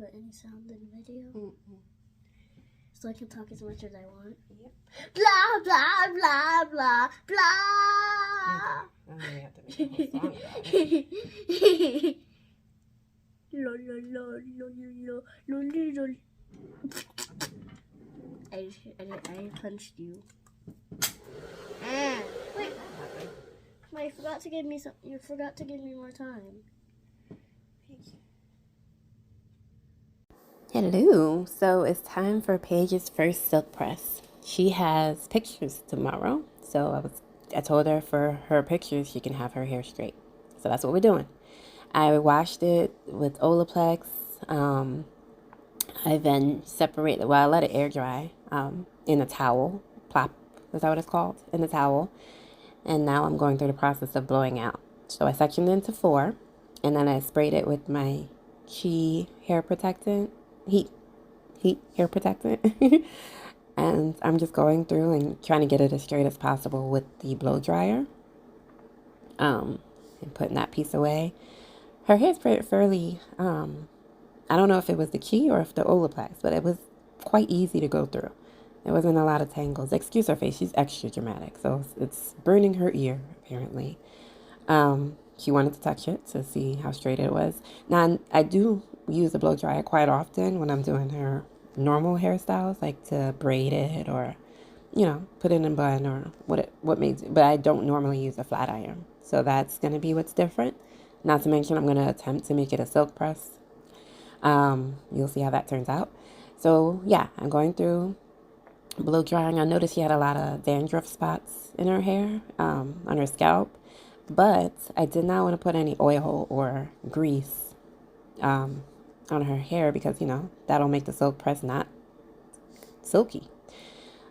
put any sound in the video? Mm-mm. So I can talk as much as I want? Yep. Blah, blah, blah, blah, blah. Okay. We have to make a whole song about it. Lo, lo, lo, lo, lo, lo, lo, lo. I punched you. Wait. You forgot to give me some. You forgot to give me more time. Hello. So it's time for Paige's first silk press. She has pictures tomorrow, so I told her for her pictures she can have her hair straight. So that's what we're doing. I washed it with Olaplex. I then separated. Well, I let it air dry in a towel. Plop. Is that what it's called? In the towel. And now I'm going through the process of blowing out. So I sectioned it into 4, and then I sprayed it with my Chi hair protectant, heat hair protectant. And I'm just going through and trying to get it as straight as possible with the blow dryer. And putting that piece away. Her hair's fairly, I don't know if it was the Chi or if the Olaplex, but it was quite easy to go through. There wasn't a lot of tangles. Excuse her face. She's extra dramatic. So it's burning her ear, apparently. She wanted to touch it to see how straight it was. Now, I do use the blow dryer quite often when I'm doing her normal hairstyles, like to braid it or, put it in a bun or what makes it. But I don't normally use a flat iron. So that's going to be what's different. Not to mention I'm going to attempt to make it a silk press. You'll see how that turns out. So, yeah, I'm going through blow drying. I noticed she had a lot of dandruff spots in her hair, on her scalp, but I did not want to put any oil or grease on her hair because, that'll make the silk press not silky.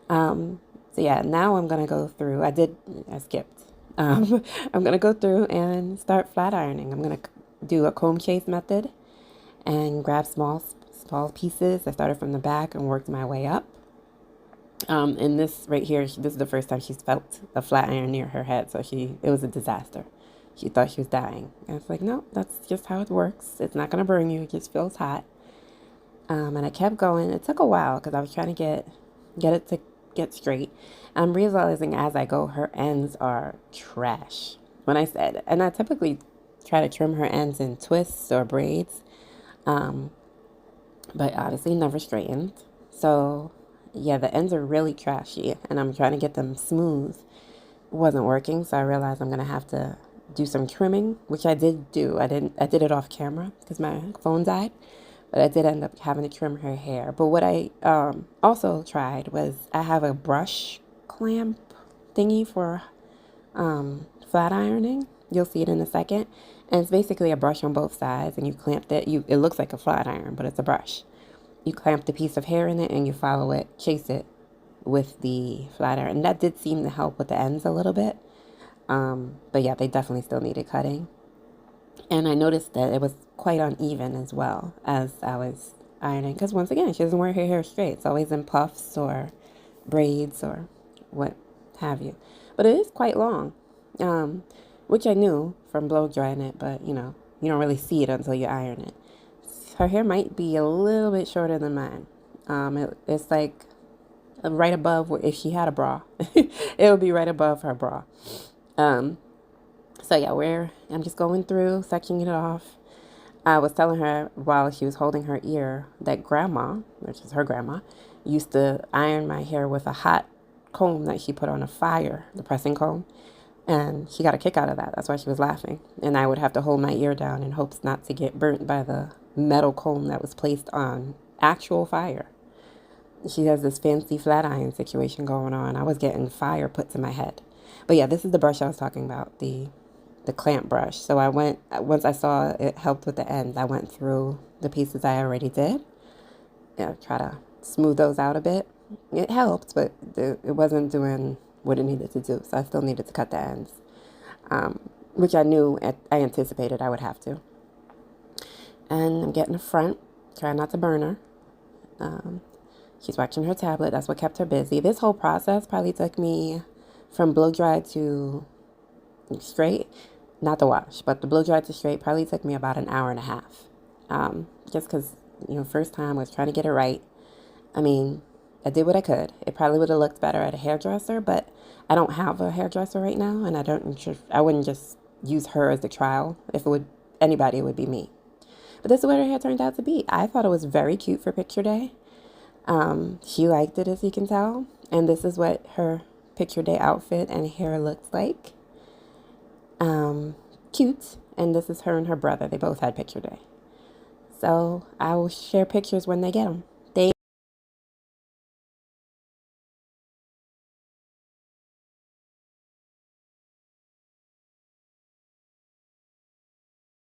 So yeah, now I'm going to go through, I skipped. I'm going to go through and start flat ironing. I'm going to do a comb chase method and grab small pieces. I started from the back and worked my way up. And this right here, this is the first time she's felt a flat iron near her head, so it was a disaster. She thought she was dying. And I was like, no, that's just how it works. It's not going to burn you. It just feels hot. And I kept going. It took a while because I was trying to get it to get straight. I'm realizing as I go, her ends are trash. And I typically try to trim her ends in twists or braids, but obviously never straightened. So yeah, the ends are really trashy, and I'm trying to get them smooth. It wasn't working, so I realized I'm gonna have to do some trimming, which I did do. I did it off camera because my phone died, but I did end up having to trim her hair. But what I also tried was I have a brush clamp thingy for flat ironing. You'll see it in a second, and it's basically a brush on both sides, and you clamp it. It looks like a flat iron, but it's a brush. You clamp the piece of hair in it and you follow it, chase it with the flat iron. And that did seem to help with the ends a little bit. But yeah, they definitely still needed cutting. And I noticed that it was quite uneven as well as I was ironing. Because once again, she doesn't wear her hair straight. It's always in puffs or braids or what have you. But it is quite long, which I knew from blow drying it. But, you don't really see it until you iron it. Her hair might be a little bit shorter than mine. It's like right above, if she had a bra, it would be right above her bra. So yeah, I'm just going through, sectioning it off. I was telling her while she was holding her ear that grandma, which is her grandma, used to iron my hair with a hot comb that she put on a fire, the pressing comb. And she got a kick out of that. That's why she was laughing. And I would have to hold my ear down in hopes not to get burnt by the metal comb that was placed on actual fire. She has this fancy flat iron situation going on. I was getting fire put to my head. But yeah, this is the brush I was talking about, the clamp brush. So once I saw it helped with the ends, I went through the pieces I already did. Try to smooth those out a bit. It helped, but it wasn't doing what it needed to do. So I still needed to cut the ends, which I anticipated I would have to. And I'm getting the front, trying not to burn her. She's watching her tablet. That's what kept her busy. This whole process probably took me from blow dry to straight, not the wash, but the blow dry to straight probably took me about an hour and a half. Just because first time, was trying to get it right. I mean, I did what I could. It probably would have looked better at a hairdresser, but I don't have a hairdresser right now, and I wouldn't just use her as the trial. If it would anybody, it would be me. But this is what her hair turned out to be. I thought it was very cute for picture day. She liked it, as you can tell, and this is what her picture day outfit and hair looks like. Cute. And this is her and her brother. They both had picture day. So I will share pictures when they get them.